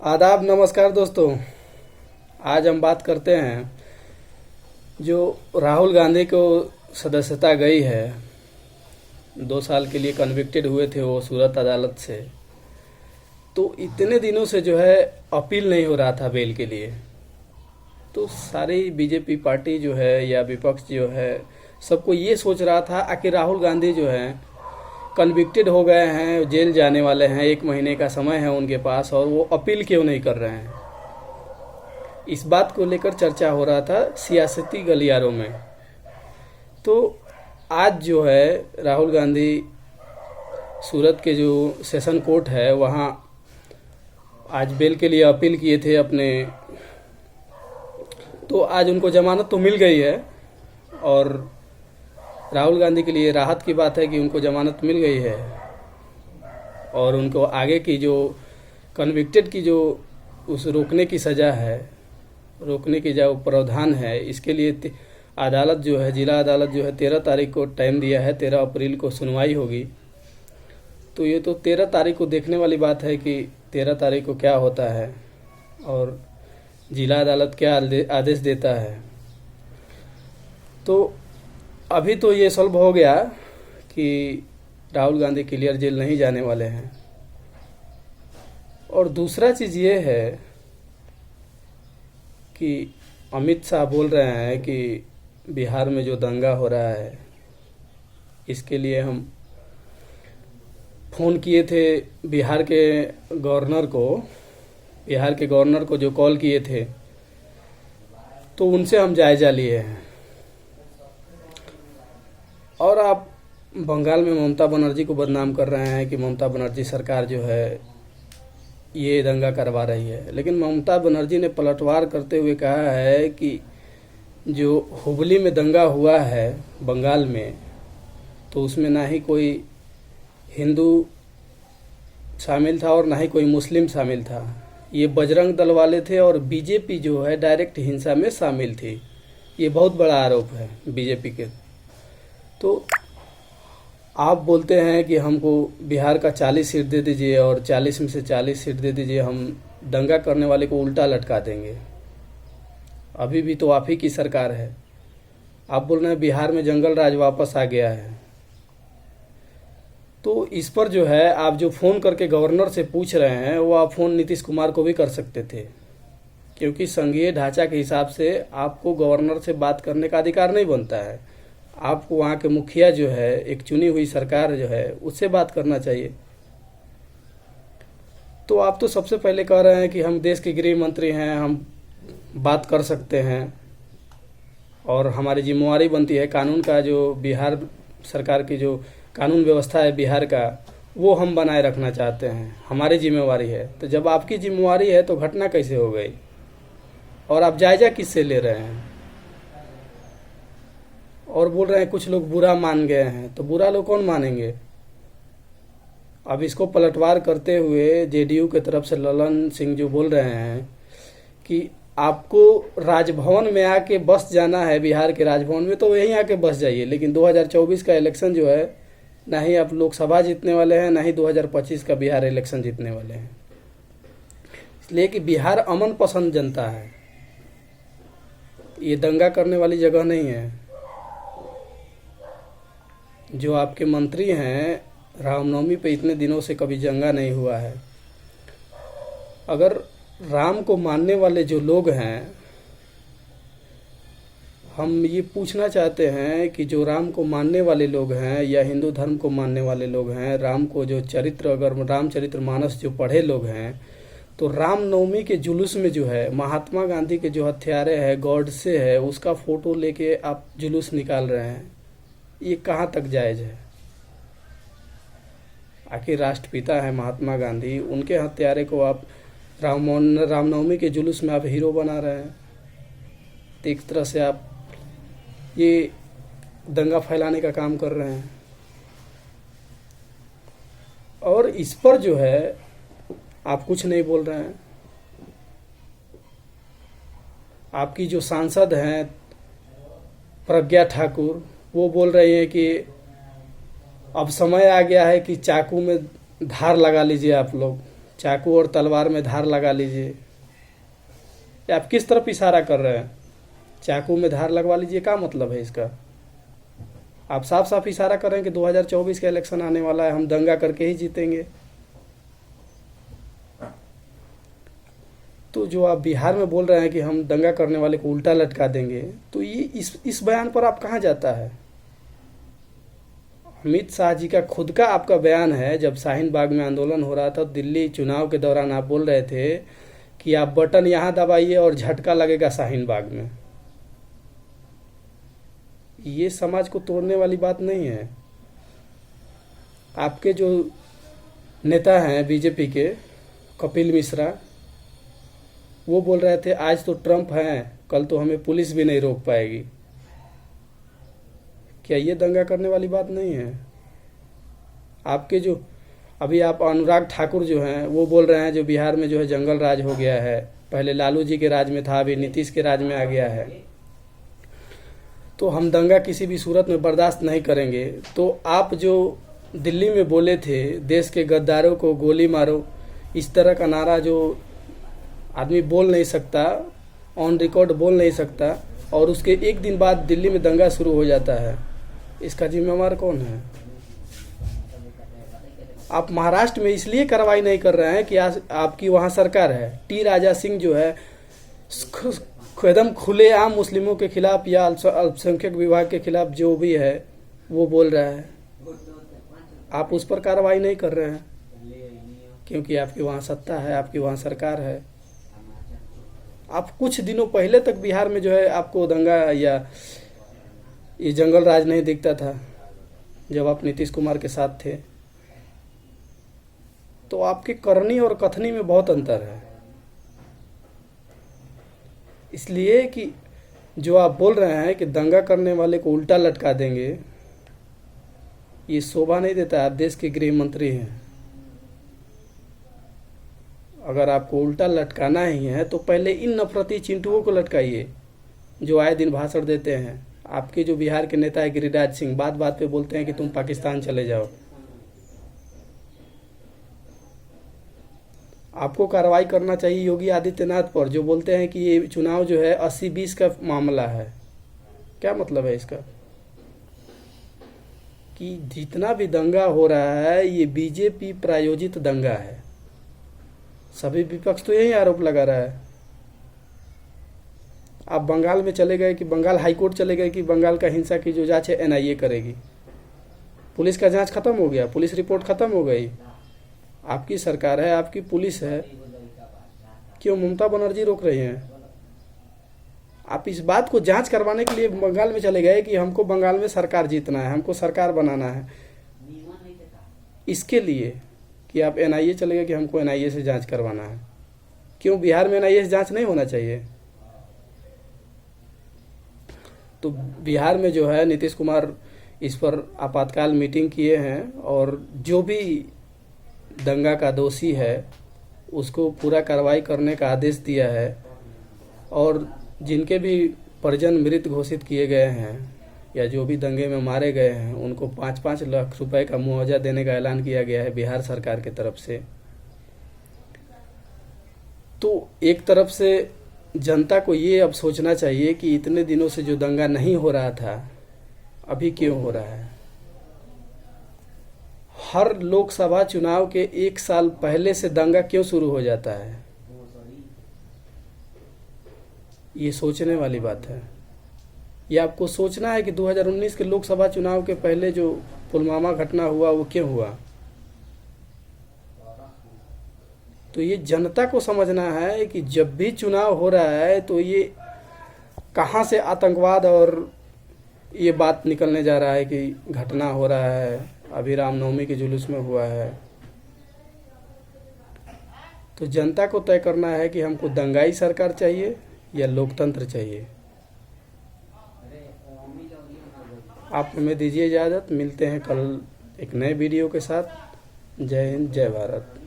आदाब, नमस्कार दोस्तों। आज हम बात करते हैं जो राहुल गांधी को सदस्यता गई है। 2 साल के लिए कन्विक्टेड हुए थे वो सूरत अदालत से। तो इतने दिनों से जो है अपील नहीं हो रहा था बेल के लिए। तो सारी बीजेपी पार्टी जो है या विपक्ष जो है सबको ये सोच रहा था आखिर राहुल गांधी जो है कन्विक्टेड हो गए हैं, जेल जाने वाले हैं, 1 महीने का समय है उनके पास, और वो अपील क्यों नहीं कर रहे हैं। इस बात को लेकर चर्चा हो रहा था सियासती गलियारों में। तो आज जो है राहुल गांधी सूरत के जो सेशन कोर्ट है वहाँ आज बेल के लिए अपील किए थे अपने। तो आज उनको जमानत तो मिल गई है और राहुल गांधी के लिए राहत की बात है कि उनको जमानत मिल गई है और उनको आगे की जो कन्विक्टेड की जो उस रोकने की सज़ा है, रोकने की जो प्रावधान है, इसके लिए अदालत जो है, जिला अदालत जो है 13 तारीख को टाइम दिया है। 13 अप्रैल को सुनवाई होगी। तो ये तो 13 तारीख को देखने वाली बात है कि 13 तारीख को क्या होता है और जिला अदालत क्या आदेश देता है। तो अभी तो ये सॉल्व हो गया कि राहुल गांधी क्लियर जेल नहीं जाने वाले हैं। और दूसरा चीज़ ये है कि अमित शाह बोल रहे हैं कि बिहार में जो दंगा हो रहा है इसके लिए हम फ़ोन किए थे बिहार के गवर्नर को जो कॉल किए थे, तो उनसे हम जायज़ा लिए हैं। और आप बंगाल में ममता बनर्जी को बदनाम कर रहे हैं कि ममता बनर्जी सरकार जो है ये दंगा करवा रही है। लेकिन ममता बनर्जी ने पलटवार करते हुए कहा है कि जो हुबली में दंगा हुआ है बंगाल में, तो उसमें ना ही कोई हिंदू शामिल था और ना ही कोई मुस्लिम शामिल था। ये बजरंग दल वाले थे और बीजेपी जो है डायरेक्ट हिंसा में शामिल थी। ये बहुत बड़ा आरोप है बीजेपी के। तो आप बोलते हैं कि हमको बिहार का 40 सीट दे दीजिए और 40 में से 40 सीट दे दीजिए, हम दंगा करने वाले को उल्टा लटका देंगे। अभी भी तो आप ही की सरकार है। आप बोल रहे हैं बिहार में जंगल राज वापस आ गया है। तो इस पर जो है आप जो फ़ोन करके गवर्नर से पूछ रहे हैं वो आप फ़ोन नीतीश कुमार को भी कर सकते थे, क्योंकि संघीय ढांचा के हिसाब से आपको गवर्नर से बात करने का अधिकार नहीं बनता है। आपको वहाँ के मुखिया जो है, एक चुनी हुई सरकार जो है, उससे बात करना चाहिए। तो आप तो सबसे पहले कह रहे हैं कि हम देश के गृह मंत्री हैं, हम बात कर सकते हैं और हमारी जिम्मेवारी बनती है कानून का, जो बिहार सरकार की जो कानून व्यवस्था है बिहार का, वो हम बनाए रखना चाहते हैं, हमारी जिम्मेवारी है। तो जब आपकी जिम्मेवारी है तो घटना कैसे हो गई और आप जायज़ा किससे ले रहे हैं? और बोल रहे हैं कुछ लोग बुरा मान गए हैं। तो बुरा लोग कौन मानेंगे? अब इसको पलटवार करते हुए जेडीयू की तरफ से ललन सिंह जो बोल रहे हैं कि आपको राजभवन में आके बस जाना है, बिहार के राजभवन में, तो यहीं आके बस जाइए। लेकिन 2024 का इलेक्शन जो है, ना ही आप लोकसभा जीतने वाले हैं, ना ही 2025 का बिहार इलेक्शन जीतने वाले हैं। इसलिए कि बिहार अमन पसंद जनता है, ये दंगा करने वाली जगह नहीं है। जो आपके मंत्री हैं, रामनवमी पे इतने दिनों से कभी दंगा नहीं हुआ है। अगर राम को मानने वाले जो लोग हैं, हम ये पूछना चाहते हैं कि जो राम को मानने वाले लोग हैं या हिंदू धर्म को मानने वाले लोग हैं, राम को जो चरित्र, अगर रामचरित्र मानस जो पढ़े लोग हैं, तो रामनवमी के जुलूस में जो है महात्मा गांधी के जो हत्यारे हैं, गॉडसे है, उसका फोटो लेके आप जुलूस निकाल रहे हैं। ये कहाँ तक जायज़ है? आखिर राष्ट्रपिता है महात्मा गांधी, उनके हत्यारे को आप रामनवमी के जुलूस में आप हीरो बना रहे हैं। तो एक तरह से आप ये दंगा फैलाने का काम कर रहे हैं। और इस पर जो है आप कुछ नहीं बोल रहे हैं। आपकी जो सांसद हैं प्रज्ञा ठाकुर, वो बोल रही है कि अब समय आ गया है कि चाकू में धार लगा लीजिए आप लोग। चाकू और तलवार में धार लगा लीजिए। ये आप किस तरफ इशारा कर रहे हैं? चाकू में धार लगवा लीजिए, क्या मतलब है इसका? आप साफ साफ इशारा कर रहे हैं कि 2024 का इलेक्शन आने वाला है, हम दंगा करके ही जीतेंगे। तो जो आप बिहार में बोल रहे हैं कि हम दंगा करने वाले को उल्टा लटका देंगे, तो ये इस बयान पर आप कहाँ जाता है? अमित शाह जी का खुद का आपका बयान है। जब शाहीन बाग में आंदोलन हो रहा था, दिल्ली चुनाव के दौरान आप बोल रहे थे कि आप बटन यहाँ दबाइए और झटका लगेगा शाहीन बाग में। ये समाज को तोड़ने वाली बात नहीं है। आपके जो नेता हैं बीजेपी के, कपिल मिश्रा, वो बोल रहे थे आज तो ट्रम्प हैं, कल तो हमें पुलिस भी नहीं रोक पाएगी। क्या ये दंगा करने वाली बात नहीं है? आपके जो अभी आप अनुराग ठाकुर जो हैं, वो बोल रहे हैं जो बिहार में जो है जंगल राज हो गया है, पहले लालू जी के राज में था, अभी नीतीश के राज में आ गया है, तो हम दंगा किसी भी सूरत में बर्दाश्त नहीं करेंगे। तो आप जो दिल्ली में बोले थे देश के गद्दारों को गोली मारो, इस तरह का नारा जो आदमी बोल नहीं सकता, ऑन रिकॉर्ड बोल नहीं सकता, और उसके एक दिन बाद दिल्ली में दंगा शुरू हो जाता है, इसका जिम्मेवार कौन है? आप महाराष्ट्र में इसलिए कार्रवाई नहीं कर रहे हैं कि आपकी वहाँ सरकार है। टी राजा सिंह जो है एकदम खुलेआम मुस्लिमों के खिलाफ या अल्पसंख्यक विभाग के खिलाफ जो भी है वो बोल रहा है, आप उस पर कार्रवाई नहीं कर रहे हैं क्योंकि आपकी वहाँ सत्ता है, आपकी वहाँ सरकार है। आप कुछ दिनों पहले तक बिहार में जो है आपको दंगा या ये जंगल राज नहीं दिखता था जब आप नीतीश कुमार के साथ थे। तो आपकी करनी और कथनी में बहुत अंतर है। इसलिए कि जो आप बोल रहे हैं कि दंगा करने वाले को उल्टा लटका देंगे, ये शोभा नहीं देता। आप देश के गृह मंत्री हैं, अगर आपको उल्टा लटकाना ही है तो पहले इन नफरती चिंटुओं को लटकाइए जो आए दिन भाषण देते हैं। आपके जो बिहार के नेता है गिरिराज सिंह, बात बात पे बोलते हैं कि तुम पाकिस्तान चले जाओ। आपको कार्रवाई करना चाहिए योगी आदित्यनाथ पर, जो बोलते हैं कि ये चुनाव जो है 80-20 का मामला है। क्या मतलब है इसका? कि जितना भी दंगा हो रहा है ये बीजेपी प्रायोजित दंगा है। सभी विपक्ष तो यही आरोप लगा रहा है। आप बंगाल में चले गए कि बंगाल हाईकोर्ट चले गए कि बंगाल का हिंसा की जो जांच है एनआईए करेगी। पुलिस का जांच खत्म हो गया, पुलिस रिपोर्ट खत्म हो गई। आपकी सरकार है, आपकी पुलिस है, क्यों ममता बनर्जी रोक रही हैं? आप इस बात को जांच करवाने के लिए बंगाल में चले गए कि हमको बंगाल में सरकार जीतना है, हमको सरकार बनाना है, इसके लिए कि आप एनआईए चले गए कि हमको एनआईए से जांच करवाना है। क्यों बिहार में एनआईए से जांच नहीं होना चाहिए? तो बिहार में जो है नीतीश कुमार इस पर आपातकाल मीटिंग किए हैं और जो भी दंगा का दोषी है उसको पूरा कार्रवाई करने का आदेश दिया है। और जिनके भी परिजन मृत घोषित किए गए हैं या जो भी दंगे में मारे गए हैं उनको 5-5 लाख रुपए का मुआवजा देने का ऐलान किया गया है बिहार सरकार की तरफ से। तो एक तरफ से जनता को ये अब सोचना चाहिए कि इतने दिनों से जो दंगा नहीं हो रहा था अभी क्यों हो रहा है। हर लोकसभा चुनाव के 1 साल पहले से दंगा क्यों शुरू हो जाता है, ये सोचने वाली बात है। ये आपको सोचना है कि 2019 के लोकसभा चुनाव के पहले जो पुलवामा घटना हुआ वो क्यों हुआ। तो ये जनता को समझना है कि जब भी चुनाव हो रहा है तो ये कहाँ से आतंकवाद और ये बात निकलने जा रहा है कि घटना हो रहा है, अभी रामनवमी के जुलूस में हुआ है। तो जनता को तय करना है कि हमको दंगाई सरकार चाहिए या लोकतंत्र चाहिए। आप हमें दीजिए इजाज़त, मिलते हैं कल एक नए वीडियो के साथ। जय हिंद, जय भारत।